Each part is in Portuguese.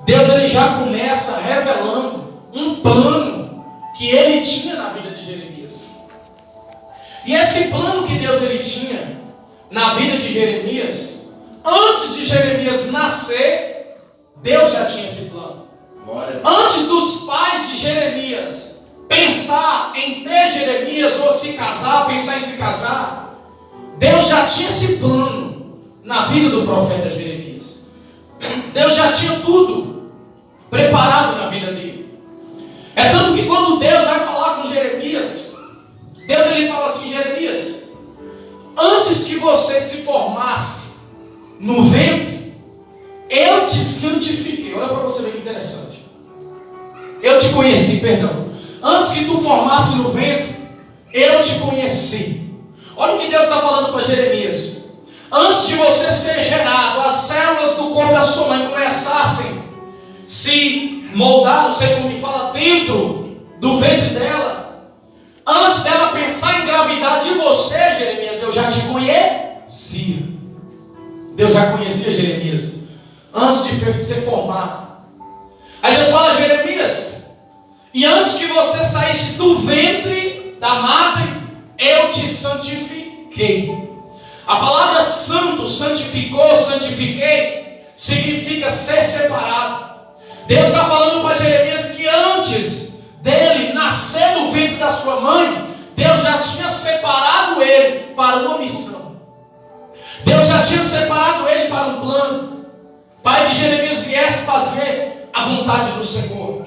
Deus ele já começa revelando um plano que ele tinha na vida de Jeremias. E esse plano que Deus ele tinha na vida de Jeremias, antes de Jeremias nascer, Deus já tinha esse plano. Antes dos pais de Jeremias pensar em ter Jeremias ou se casar, pensar em se casar, Deus já tinha esse plano na vida do profeta Jeremias. Deus já tinha tudo preparado na vida dele. É tanto que quando Deus vai falar com Jeremias, Deus ele fala assim: Jeremias, antes que você se formasse no ventre, eu te santifiquei. Olha para você ver que interessante. Eu te conheci, perdão. Antes que tu formasse no ventre, eu te conheci. Olha o que Deus está falando para Jeremias. Antes de você ser gerado, as células do corpo da sua mãe começassem a se moldar, não sei como que fala, dentro do ventre dela. Antes dela pensar em engravidar de você, Jeremias, eu já te conhecia. Deus já conhecia Jeremias antes de ser formado. Aí Deus fala: Jeremias, e antes que você saísse do ventre da madre, eu te santifiquei. A palavra santo, santificou, santifiquei, significa ser separado. Deus está falando para Jeremias que antes dele nascer no ventre da sua mãe, Deus já tinha separado ele para uma missão. Deus já tinha separado ele para um plano, para que Jeremias viesse fazer a vontade do Senhor.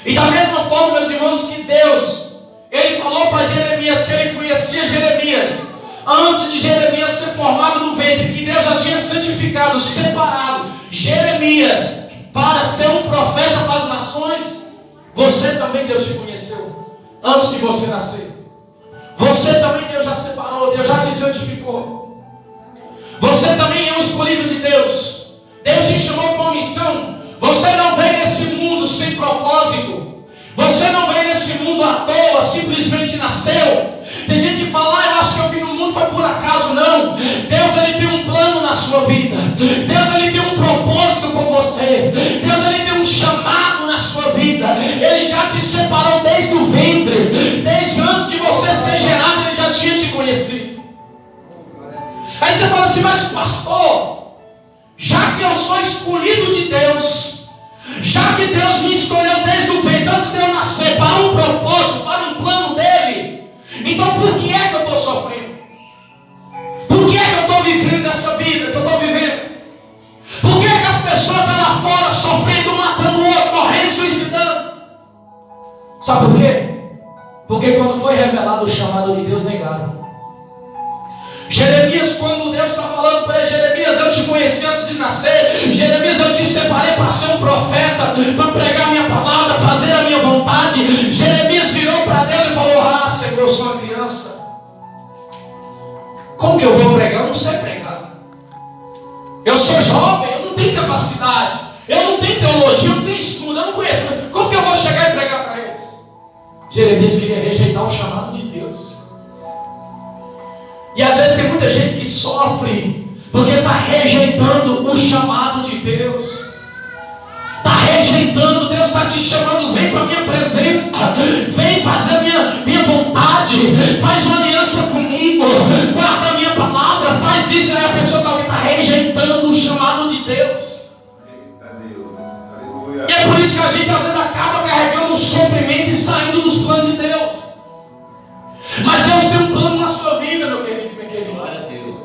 E da mesma forma, meus irmãos, que Deus, ele falou para Jeremias que ele conhecia Jeremias antes de Jeremias ser formado no ventre, que Deus já tinha santificado, separado Jeremias para ser um profeta para as nações. Você também, Deus te conheceu antes de você nascer. Você também, Deus já separou, Deus já te santificou. Você também é um escolhido de Deus. Deus te chamou para uma missão. Você não veio nesse mundo sem propósito. Você não veio nesse mundo à toa, simplesmente nasceu. Tem gente que fala: eu acho que eu vim no mundo foi por acaso. Não. Deus ele tem um plano na sua vida. Deus ele tem um propósito com você. Deus ele tem um chamado na sua vida. Ele já te separou desde o ventre. Desde antes de você ser gerado, ele já tinha te conhecido. Aí você fala assim: mas pastor, já que eu sou escolhido de Deus, já que Deus me escolheu desde o ventre, antes de eu nascer, para um propósito, para um plano dele, então por que é que eu estou sofrendo? Por que é que eu estou vivendo essa vida que eu estou vivendo? Por que é que as pessoas estão lá fora sofrendo, matando o outro, morrendo, suicidando? Sabe por quê? Porque quando foi revelado o chamado de Deus, negaram. Jeremias, quando Deus está falando para ele: Jeremias, eu te conheci antes de nascer. Jeremias, eu te separei para ser um profeta, para pregar a minha palavra, fazer a minha vontade. Jeremias virou para Deus e falou: ah, Senhor, eu sou uma criança. Como que eu vou pregar? Eu não sei pregar. Eu sou jovem, eu não tenho capacidade, eu não tenho teologia, eu não tenho estudo, eu não conheço. Como que eu vou chegar e pregar para eles? Jeremias queria rejeitar o chamado de Deus. E às vezes tem muita gente que sofre porque está rejeitando o chamado de Deus. Está rejeitando. Deus está te chamando: vem para a minha presença, vem fazer a minha vontade, faz uma aliança comigo, guarda a minha palavra, faz isso. Aí a pessoa está rejeitando o chamado de Deus. E é por isso que a gente às vezes acaba carregando o sofrimento e saindo dos planos de Deus. Mas Deus tem um plano na sua vida, meu querido, minha querida. Glória a Deus.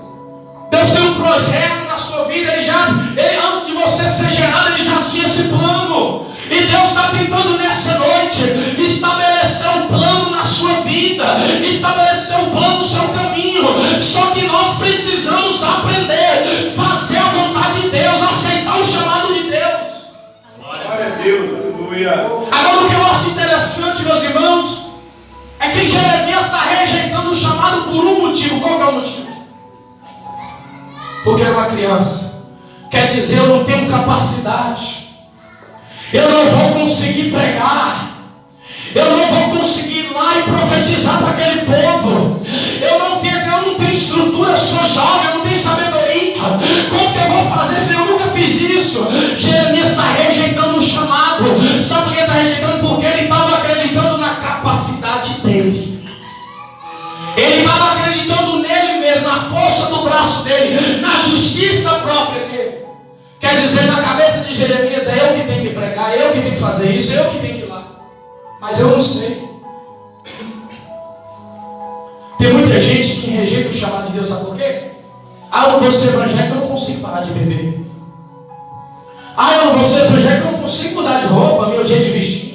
Deus tem um projeto na sua vida. Ele antes de você ser gerado, ele já tinha esse plano. E Deus está tentando nessa noite estabelecer um plano na sua vida, estabelecer um plano no seu caminho. Só que nós precisamos aprender, fazer a vontade de Deus, aceitar o chamado de Deus. Glória a Deus, aleluia. Agora, o que eu acho interessante, meus irmãos, é que Jeremias está rejeitando o chamado por um motivo. Qual que é o motivo? Porque é uma criança. Quer dizer, eu não tenho capacidade, eu não vou conseguir pregar, eu não vou conseguir ir lá e profetizar para aquele povo. Eu não tenho estrutura, eu sou jovem, eu não tenho sabedoria. Como que eu vou fazer se eu nunca fiz isso? Jeremias está rejeitando o pregar, eu que tenho que fazer isso, eu que tenho que ir lá. Mas eu não sei. Tem muita gente que rejeita o chamado de Deus, sabe por quê? Eu não vou ser evangélico, eu não consigo parar de beber. Eu não vou ser evangélico, eu não consigo mudar de roupa, meu jeito de vestir.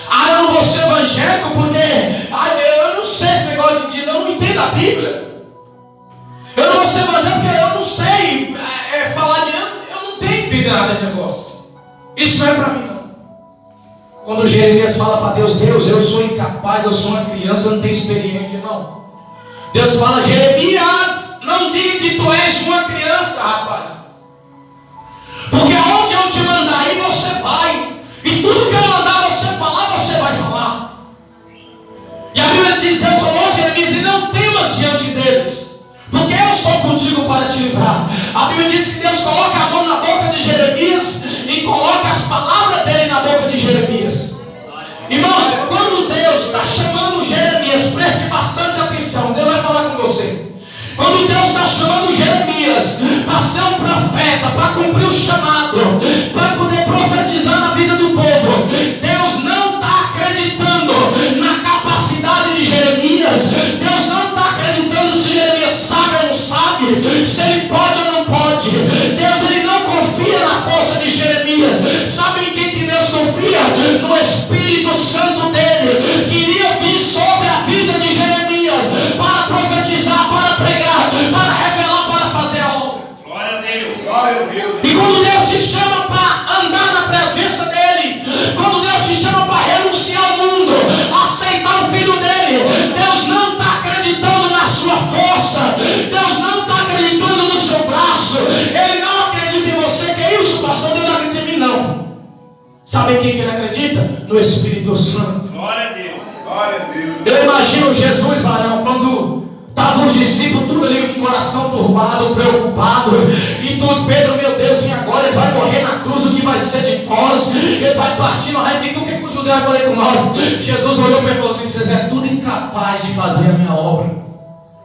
Eu não vou ser evangélico porque eu não sei esse negócio de eu não entendo a Bíblia. Eu não vou ser evangélico porque eu não sei falar de eu não tenho que entender nada de negócio. Isso não é para mim não. Quando Jeremias fala para Deus, eu sou incapaz, eu sou uma criança, eu não tenho experiência, não. Deus fala, Jeremias, não diga que tu és uma criança, rapaz. Porque aonde eu te mandar aí, você vai. E tudo que eu mandar você falar, você vai falar. E a Bíblia diz, Deus falou, Jeremias, e não temas diante deles, porque eu sou contigo para te livrar. A Bíblia diz que Deus coloca a mão na boca de Jeremias e coloca as palavras dele na boca de Jeremias. Irmãos, quando Deus está chamando Jeremias, preste bastante atenção, Deus vai falar com você. Quando Deus está chamando Jeremias para ser um profeta, para cumprir o chamado, para poder profetizar na vida do povo, Deus não está acreditando na capacidade de Jeremias. Deus não está acreditando se Jeremias sabe ou não sabe, se ele pode ou não pode. Deus ele não confia na força de Jeremias. Sabe em quem que Deus confia? No Espírito Santo dele, que iria vir sobre a vida de Jeremias para profetizar, para pregar, para revelar, para fazer a obra. Glória a Deus. Glória a Deus. E quando Deus te chama para andar na presença dele, quando Deus te chama para renunciar ao mundo, aceitar o filho dele, Deus não está acreditando na sua força, Deus não está acreditando no seu braço, ele não acredita em você. Que é isso, pastor? Deus não acredita em mim, não. Sabe em quem que ele acredita? No Espírito Santo. Glória a Deus. Glória a Deus. Eu imagino Jesus, varão, quando estavam os discípulos tudo ali com o coração turbado, preocupado, e tudo, Pedro, meu Deus, e agora ele vai morrer na cruz, o que vai ser de nós? Ele vai partir, não vai ficar, o que o judeu vai fazer com nós? Jesus olhou para ele e falou assim, vocês é tudo incapaz de fazer a minha obra,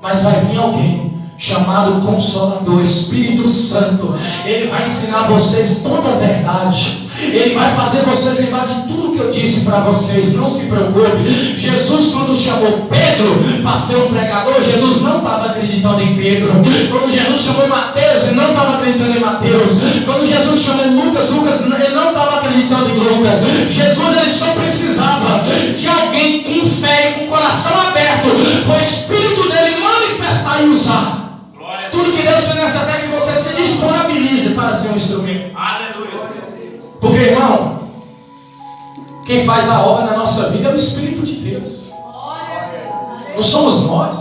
mas vai vir alguém chamado Consolador, Espírito Santo. Ele vai ensinar vocês toda a verdade. Ele vai fazer vocês lembrar de tudo que eu disse para vocês. Não se preocupe. Jesus, quando chamou Pedro para ser um pregador, Jesus não estava acreditando em Pedro. Quando Jesus chamou Mateus, ele não estava acreditando em Mateus. Quando Jesus chamou Lucas, ele não estava acreditando em Lucas. Jesus, ele só precisava de alguém com fé e com o coração aberto, o Espírito dele manifestar e usar. Tudo que Deus tem nessa terra, que você se disponibilize para ser um instrumento. Aleluia. Porque, irmão, quem faz a obra na nossa vida é o Espírito de Deus. Não somos nós.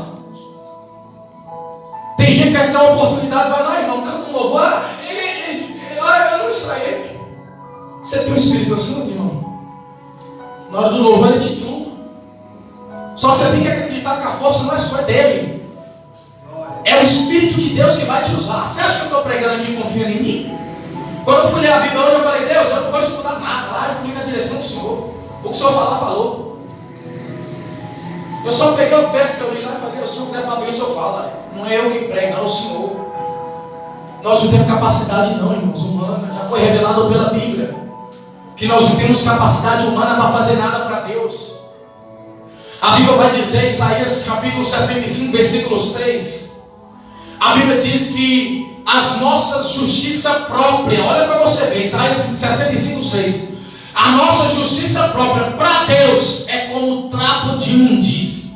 Tem gente que aí dá uma oportunidade, vai lá, irmão, canta um louvor. Eu não estranhei. Você tem o Espírito Santo, irmão. Na hora do louvor ele te toma. Só que você tem que acreditar que a força não é só dele. É o Espírito de Deus que vai te usar. Você acha que eu estou pregando aqui confiando em mim? Quando eu fui ler a Bíblia hoje, eu falei, Deus, eu não vou escutar nada. Lá eu fui na direção do Senhor. O que o Senhor falar, falou. Eu só peguei o texto que eu li lá e falei, se o Senhor quiser falar bem, o Senhor fala. Não é eu que prego, é o Senhor. Nós não temos capacidade não, irmãos, humana. Já foi revelado pela Bíblia que nós não temos capacidade humana para fazer nada para Deus. A Bíblia vai dizer, Isaías capítulo 65, versículo 6. A Bíblia diz que as nossas justiça própria, olha para você ver, Isaías 65, 6. A nossa justiça própria para Deus é como trapo de imundícia.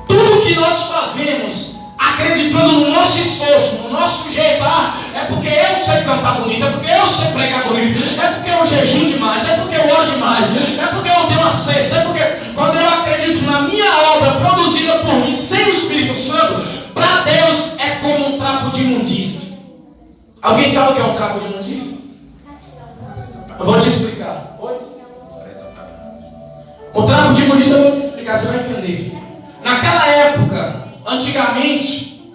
Tudo que nós fazemos, acreditando no nosso esforço, no nosso jeito, é porque eu sei cantar bonito, é porque eu sei pregar bonito, é porque eu jejum demais, é porque eu oro demais, é porque eu dei uma cesta, é porque quando eu acredito na minha obra produzida por mim, sem o Espírito Santo, para Deus é como um trapo de imundícia. Alguém sabe o que é um trapo de imundícia? Eu vou te explicar. Oi? O trapo de imundícia eu vou te explicar, você vai entender. Naquela época, antigamente,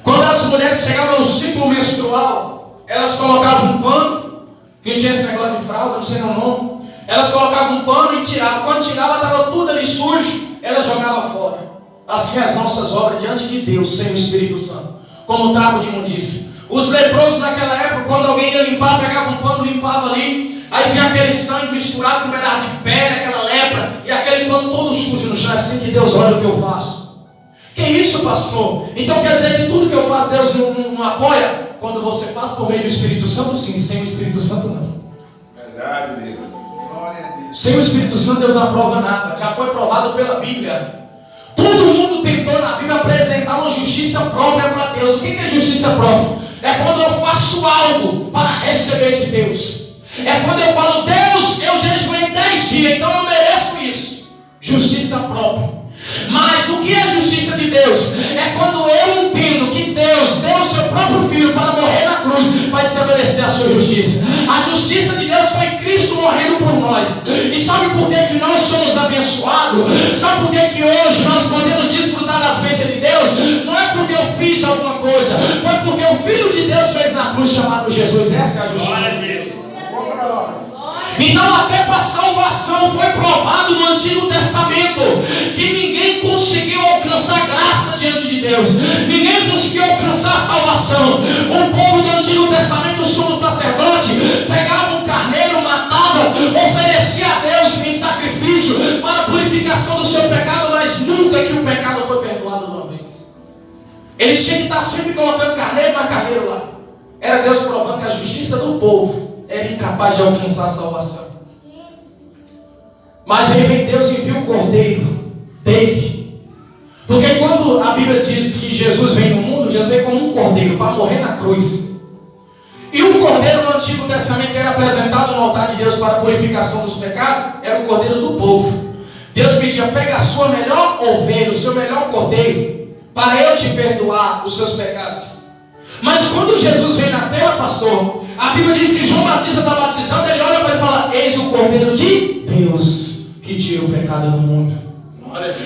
quando as mulheres chegavam no ciclo menstrual, elas colocavam um pano, que não tinha esse negócio de fralda, não sei o nome. Elas colocavam um pano e tiravam. Quando tirava, estava tudo ali sujo, elas jogavam fora. Assim as nossas obras diante de Deus, sem o Espírito Santo, como um trapo de imundícia. Os leprosos naquela época, quando alguém ia limpar, pegava um pano, estava ali, aí vinha aquele sangue misturado com um pedaço de pele, aquela lepra, e aquele pano todo sujo no chão, assim que Deus olha o que eu faço. Que isso, pastor? Então quer dizer que tudo que eu faço Deus não apoia? Quando você faz por meio do Espírito Santo, sim. Sem o Espírito Santo, não. Verdade, Deus. Glória a Deus. Sem o Espírito Santo, Deus não aprova nada. Já foi provado pela Bíblia. Todo mundo tentou na Bíblia apresentar uma justiça própria para Deus. O que é justiça própria? É quando eu faço algo para receber de Deus. É quando eu falo, Deus, eu jejuei 10 dias, então eu mereço isso. Justiça própria. Mas o que é justiça de Deus? É quando eu entendo que Deus deu o seu próprio Filho para morrer na cruz, para estabelecer a sua justiça. A justiça de Deus foi Cristo morrendo por nós. E sabe por que nós somos abençoados? Sabe por que hoje nós podemos desfrutar das bênçãos de Deus? Não é porque eu fiz alguma coisa, foi porque o Filho de Deus fez na cruz, chamado Jesus. Essa é a justiça. Glória a Deus. Então até para a salvação foi provado no Antigo Testamento que ninguém conseguiu alcançar graça diante de Deus, ninguém conseguiu alcançar a salvação. O povo do Antigo Testamento, o sumo sacerdote, pegava um carneiro, matava, oferecia a Deus em sacrifício para a purificação do seu pecado, mas nunca que o pecado foi perdoado de uma vez. Eles tinham que estar sempre colocando carneiro mais carneiro lá. Era Deus provando que a justiça do povo era incapaz de alcançar a salvação. Mas aí vem Deus e envia o cordeiro dele. Porque quando a Bíblia diz que Jesus vem no mundo, Jesus veio como um cordeiro para morrer na cruz. E o cordeiro no Antigo Testamento era apresentado no altar de Deus para a purificação dos pecados, era o cordeiro do povo. Deus pedia, pega a sua melhor ovelha, o seu melhor cordeiro, para eu te perdoar os seus pecados. Mas quando Jesus vem na terra, pastor, a Bíblia diz que João Batista está batizando, ele olha para ele e fala, eis o cordeiro de Deus que tira o pecado do mundo.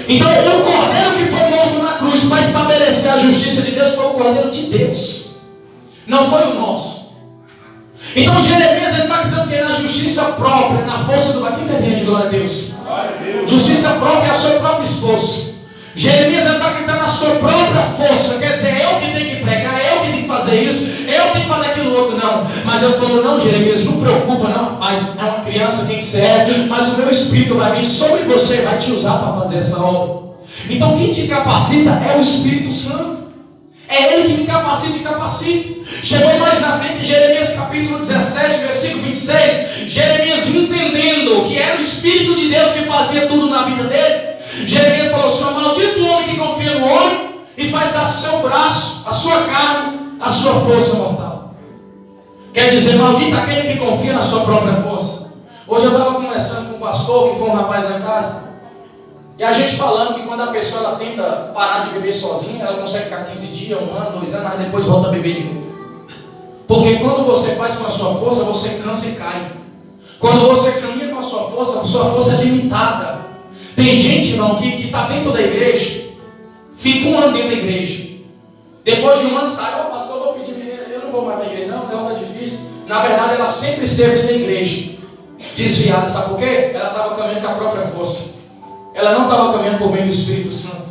Então o cordeiro que foi morto na cruz para estabelecer a justiça de Deus foi o cordeiro de Deus, não foi o nosso. Então Jeremias está acreditando que é na justiça própria, na força do quem entende, glória a Deus. Justiça própria é o seu próprio esforço. Jeremias está acreditando na sua própria força, quer dizer, eu que tenho que pregar, eu que tenho que fazer isso, eu tenho que fazer aquilo outro, não. Mas eu falou, não, Jeremias, não preocupa, não, mas é uma criança, tem que ser, mas o meu Espírito vai vir sobre você, vai te usar para fazer essa obra. Então quem te capacita é o Espírito Santo. É Ele que me capacita e capacita. Chegou mais na frente em Jeremias capítulo 17, versículo 26, Jeremias entendendo que era o Espírito de Deus que fazia tudo na vida dele. Jeremias falou assim, maldito o homem que confia no homem e faz dar seu braço, a sua carne, a sua força mortal. Quer dizer, maldito aquele que confia na sua própria força. Hoje eu estava conversando com um pastor, que foi um rapaz lá em casa, e a gente falando que quando a pessoa ela tenta parar de beber sozinha, ela consegue ficar 15 dias, 1 ano, 2 anos, mas depois volta a beber de novo. Porque quando você faz com a sua força, você cansa e cai. Quando você caminha com a sua força é limitada. Tem gente, irmão, que está dentro da igreja, fica 1 ano dentro da igreja. Depois de 1 ano sai, pastor, eu vou pedir, eu não vou mais para a igreja, não, está difícil. Na verdade, ela sempre esteve dentro da igreja, desviada, sabe por quê? Ela estava caminhando com a própria força. Ela não estava caminhando por meio do Espírito Santo,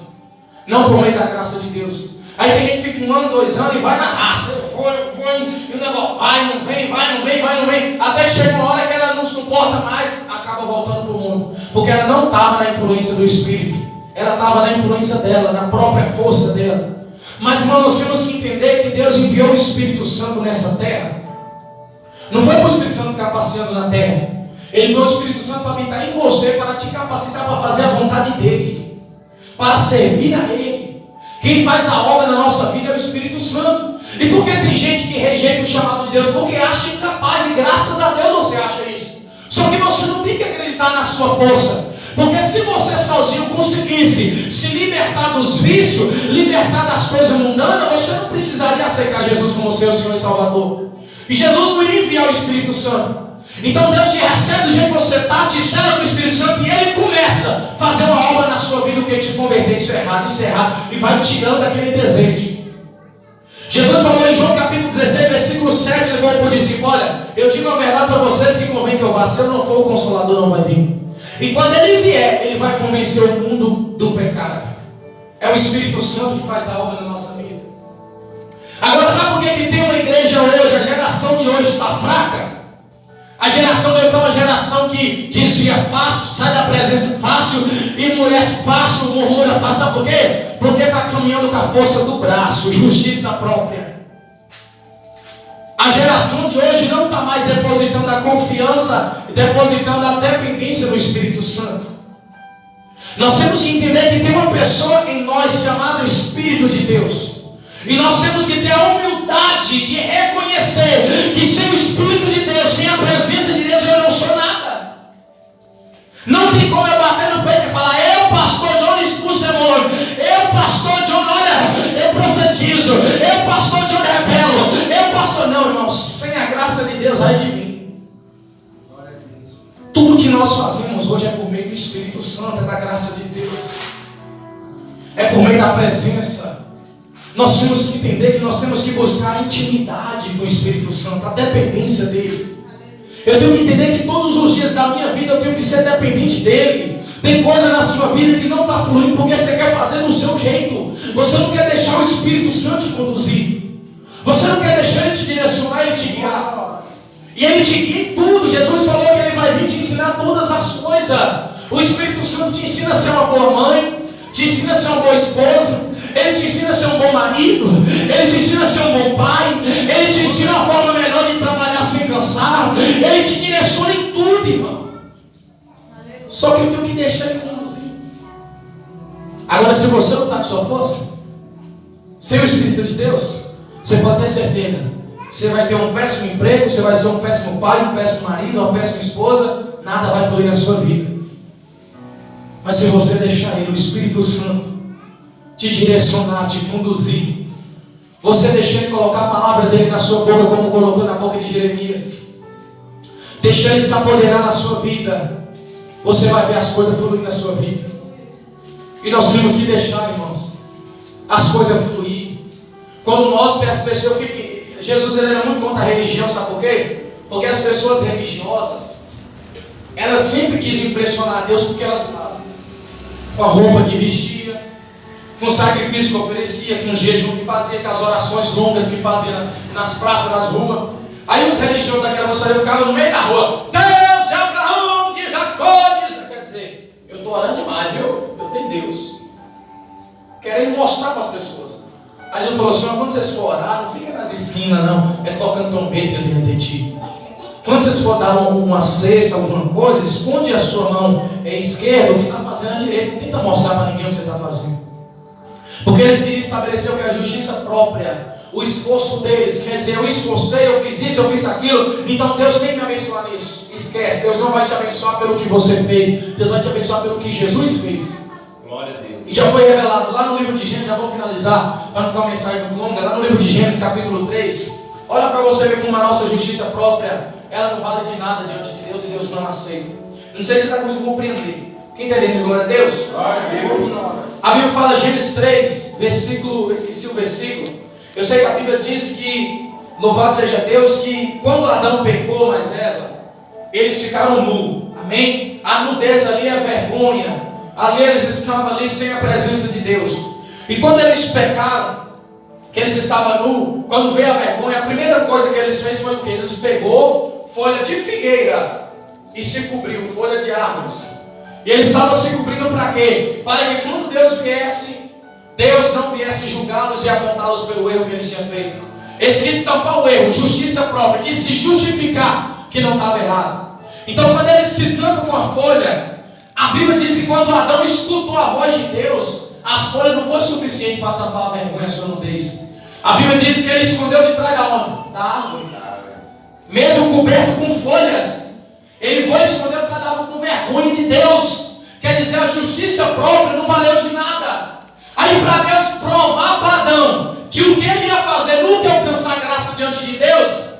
não por meio da graça de Deus. Aí tem gente que fica 1 ano, 2 anos e vai na raça, eu vou, e o negócio vai, não vem, até que chega uma hora que ela não suporta mais, acaba voltando para o mundo, porque ela não estava na influência do Espírito, ela estava na influência dela, na própria força dela. Mas, irmão, nós temos que entender que Deus enviou o Espírito Santo nessa terra. Não foi para o Espírito Santo ficar passeando na terra. Ele enviou o Espírito Santo para habitar em você, para te capacitar para fazer a vontade dele, para servir a ele. Quem faz a obra na nossa vida é o Espírito Santo. E por que tem gente que rejeita o chamado de Deus? Porque acha incapaz, e graças a Deus você acha isso. Só que você não tem que acreditar na sua força. Porque se você sozinho conseguisse se libertar dos vícios, libertar das coisas mundanas, você não precisaria aceitar Jesus como seu Senhor e Salvador. E Jesus não iria enviar o Espírito Santo. Então Deus te recebe do jeito que você está, te sela com o Espírito Santo, e Ele começa a fazer uma obra na sua vida, que te converter, isso é errado, e vai tirando aquele desejo. Jesus falou em João capítulo 16, versículo 7, ele vai por discípulo, olha, eu digo a verdade para vocês que convém que eu vá, se eu não for, o Consolador não vai vir. E quando Ele vier, Ele vai convencer o mundo do pecado. É o Espírito Santo que faz a obra na nossa vida. Agora sabe por que tem uma igreja hoje, a geração de hoje está fraca? A geração dele é uma geração que desvia fácil, sai da presença fácil, emurece fácil, murmura fácil. Sabe por quê? Porque está caminhando com a força do braço, justiça própria. A geração de hoje não está mais depositando a confiança, depositando a dependência no Espírito Santo. Nós temos que entender que tem uma pessoa em nós chamada Espírito de Deus. E nós temos que ter a humildade de reconhecer que sem o Espírito de Deus, sem a presença de Deus, eu não sou nada. Não tem como eu bater no peito e falar: eu, pastor John, expulso demônio. Eu, pastor John, olha, eu profetizo. Eu, pastor John, revelo. Eu, pastor... Não, irmão, sem a graça de Deus, ai de mim. Tudo que nós fazemos hoje é por meio do Espírito Santo, é da graça de Deus. É por meio da presença. Nós temos que entender que nós temos que buscar a intimidade com o Espírito Santo, a dependência dele. Eu tenho que entender que todos os dias da minha vida eu tenho que ser dependente dele. Tem coisa na sua vida que não está fluindo porque você quer fazer do seu jeito. Você não quer deixar o Espírito Santo te conduzir. Você não quer deixar ele te direcionar, ele te guiar. E ele te guia em tudo. Jesus falou que ele vai vir te ensinar todas as coisas. O Espírito Santo te ensina a ser uma boa mãe, te ensina a ser uma boa esposa, ele te ensina a ser um bom marido, ele te ensina a ser um bom pai, ele te ensina a forma melhor de trabalhar sem cansar, ele te direciona em tudo, irmão. Só que eu tenho que deixar ele conduzir. Agora, se você não está com sua força, sem o Espírito de Deus, você pode ter certeza, você vai ter um péssimo emprego, você vai ser um péssimo pai, um péssimo marido, uma péssima esposa, nada vai fluir na sua vida. Mas se você deixar ele, o Espírito Santo, te direcionar, te conduzir, você deixar ele colocar a palavra dele na sua boca, como colocou na boca de Jeremias, deixar ele se apoderar na sua vida, você vai ver as coisas fluir na sua vida. E nós temos que deixar, irmãos, as coisas fluir. Quando nós, as pessoas ficam... Jesus, ele era muito contra a religião, sabe por quê? Porque as pessoas religiosas, elas sempre quis impressionar Deus com o que elas fazem, com a roupa que vestia, com o sacrifício que oferecia, com o jejum que fazia, com as orações longas que fazia nas praças, nas ruas. Aí os religiosos daquela moçada ficavam no meio da rua: Deus de Abraão, de Jacó, quer dizer, eu estou orando demais, eu tenho Deus. Querem mostrar para as pessoas. Aí Jesus falou assim: quando vocês for orar, não fica nas esquinas não, é tocando trombeta diante de ti. Quando vocês for dar uma cesta, alguma coisa, esconde a sua mão esquerda, o que está fazendo à direita. Não tenta mostrar para ninguém o que você está fazendo. Porque eles queriam estabelecer o que é a justiça própria, o esforço deles. Quer dizer, eu esforcei, eu fiz isso, eu fiz aquilo, então Deus tem que me abençoar nisso. Esquece, Deus não vai te abençoar pelo que você fez, Deus vai te abençoar pelo que Jesus fez. Glória a Deus. E já foi revelado lá no livro de Gênesis, já vou finalizar, para não ficar uma mensagem muito longa, lá no livro de Gênesis capítulo 3, olha para você ver como a nossa justiça própria, ela não vale de nada diante de Deus e Deus não aceita. Não sei se você está conseguindo compreender. Quem está dentro de glória a Deus? Glória a Deus. A Bíblia fala, Gênesis 3, versículo, esqueci o versículo. Eu sei que a Bíblia diz que, louvado seja Deus, que quando Adão pecou mais Eva, eles ficaram nus. Amém? A nudez ali é vergonha. Ali eles estavam ali sem a presença de Deus. E quando eles pecaram, que eles estavam nus, quando veio a vergonha, a primeira coisa que eles fez foi o que? Eles pegou folha de figueira e se cobriu, folha de árvores. E eles estavam se cobrindo para quê? Para que quando Deus viesse, Deus não viesse julgá-los e apontá-los pelo erro que eles tinham feito. Eles quis tampar o erro, justiça própria, quis se justificar que não estava errado. Então quando eles se tampam com a folha, a Bíblia diz que quando Adão escutou a voz de Deus, as folhas não foram suficientes para tampar a vergonha, a sua nudez. A Bíblia diz que ele escondeu de trás da onde? Da árvore. Mesmo coberto com folhas, ele foi esconder o cadáver com vergonha de Deus. Quer dizer, a justiça própria não valeu de nada. Aí para Deus provar para Adão que o que ele ia fazer nunca ia alcançar graça diante de Deus,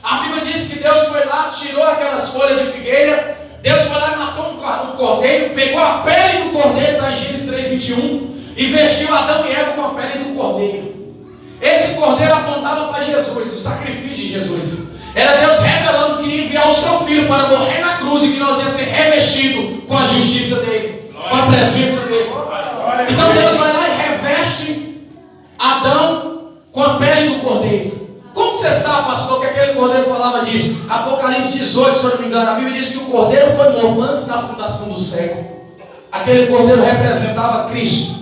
a Bíblia diz que Deus foi lá, tirou aquelas folhas de figueira, Deus foi lá e matou um cordeiro, pegou a pele do cordeiro, está em Gênesis 3:21, e vestiu Adão e Eva com a pele do cordeiro. Esse cordeiro apontava para Jesus, o sacrifício de Jesus. Era Deus revelando que iria enviar o seu filho para morrer na cruz e que nós ia ser revestido com a justiça dele, com a presença dele. Então Deus vai lá e reveste Adão com a pele do cordeiro. Como que você sabe, pastor, que aquele cordeiro falava disso? Apocalipse 18, se eu não me engano, a Bíblia diz que o cordeiro foi morto antes da fundação do século. Aquele cordeiro representava Cristo.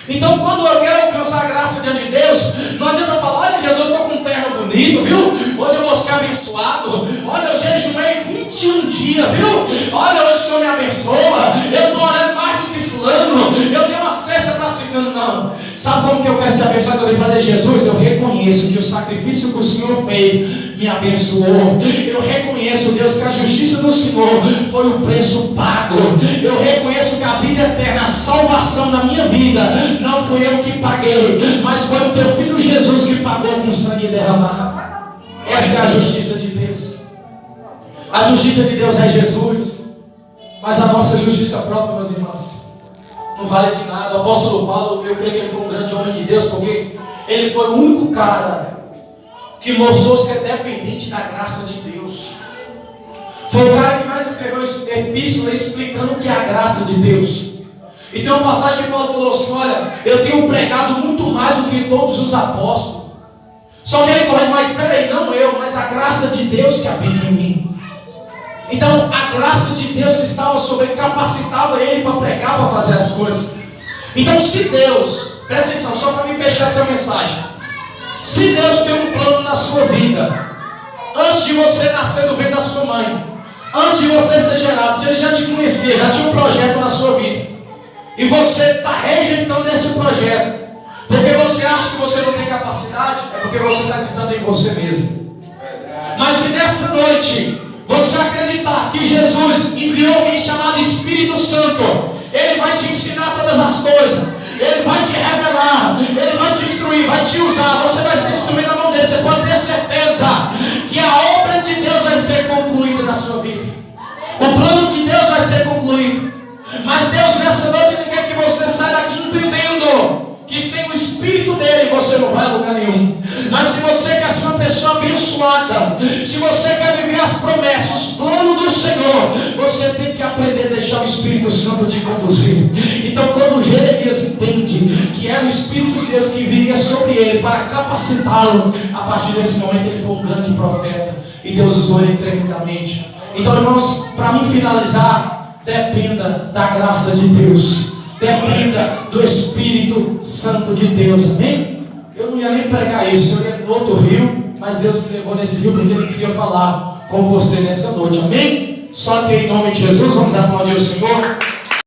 Então, quando eu quero alcançar a graça diante de Deus, não adianta falar: olha, Jesus, eu estou com um terno bonito, viu? Hoje eu vou ser abençoado. Olha, eu jejumei 21 dias, viu? Olha, hoje o Senhor me abençoa. Eu estou orando mais do que fulano. Eu dei uma cesta para ciclano. Não. Sabe como que eu quero ser abençoado? Eu falei: Jesus, eu reconheço que o sacrifício que o Senhor fez me abençoou. Eu reconheço, Deus, que a justiça do Senhor foi o preço pago. Eu reconheço que a vida eterna, a salvação da minha vida, não fui eu que paguei, mas foi o teu filho Jesus que pagou com sangue derramado. Essa é a justiça de Deus. A justiça de Deus é Jesus, mas a nossa justiça própria, meus irmãos, não vale de nada. O apóstolo Paulo, eu creio que ele foi um grande homem de Deus, porque ele foi o único cara que mostrou ser dependente da graça de Deus. Foi o cara que mais escreveu epístola explicando o que é a graça de Deus. E tem uma passagem que Paulo falou assim: olha, eu tenho pregado muito mais do que todos os apóstolos. Só que ele corrige: mas espera aí, não eu, mas a graça de Deus que habita em mim. Então a graça de Deus que estava sobre ele capacitava ele para pregar, para fazer as coisas. Então, se Deus, presta atenção, só para me fechar essa mensagem, se Deus tem um plano na sua vida, antes de você nascer do ventre da sua mãe, antes de você ser gerado, se Ele já te conhecia, já tinha um projeto na sua vida, e você está rejeitando esse projeto, porque você acha que você não tem capacidade, é porque você está acreditando em você mesmo. Mas se nessa noite você acreditar que Jesus enviou alguém chamado Espírito Santo, Ele vai te ensinar todas as coisas, Ele vai te revelar, Ele vai te instruir, vai te usar, você vai ser instruído na mão dele. Você pode ter certeza que a obra de Deus vai ser concluída na sua vida. O plano de Deus vai ser concluído. Mas Deus nessa noite Ele quer que você saia daqui entendendo que sem o Espírito dele você não vai a lugar nenhum. Mas se você quer ser uma pessoa abençoada, se você quer viver as promessas, os planos do Senhor, você tem que aprender a deixar o Espírito Santo te conduzir. Então, quando Jeremias entende que era o Espírito de Deus que viria sobre ele para capacitá-lo, a partir desse momento ele foi um grande profeta e Deus usou ele tremendamente. Então, irmãos, para mim finalizar, dependa da graça de Deus. Dependa do Espírito Santo de Deus, amém? Eu não ia nem pregar isso, eu ia no outro rio, mas Deus me levou nesse rio porque Ele queria falar com você nessa noite, amém? Só que em nome de Jesus, vamos aplaudir o Senhor.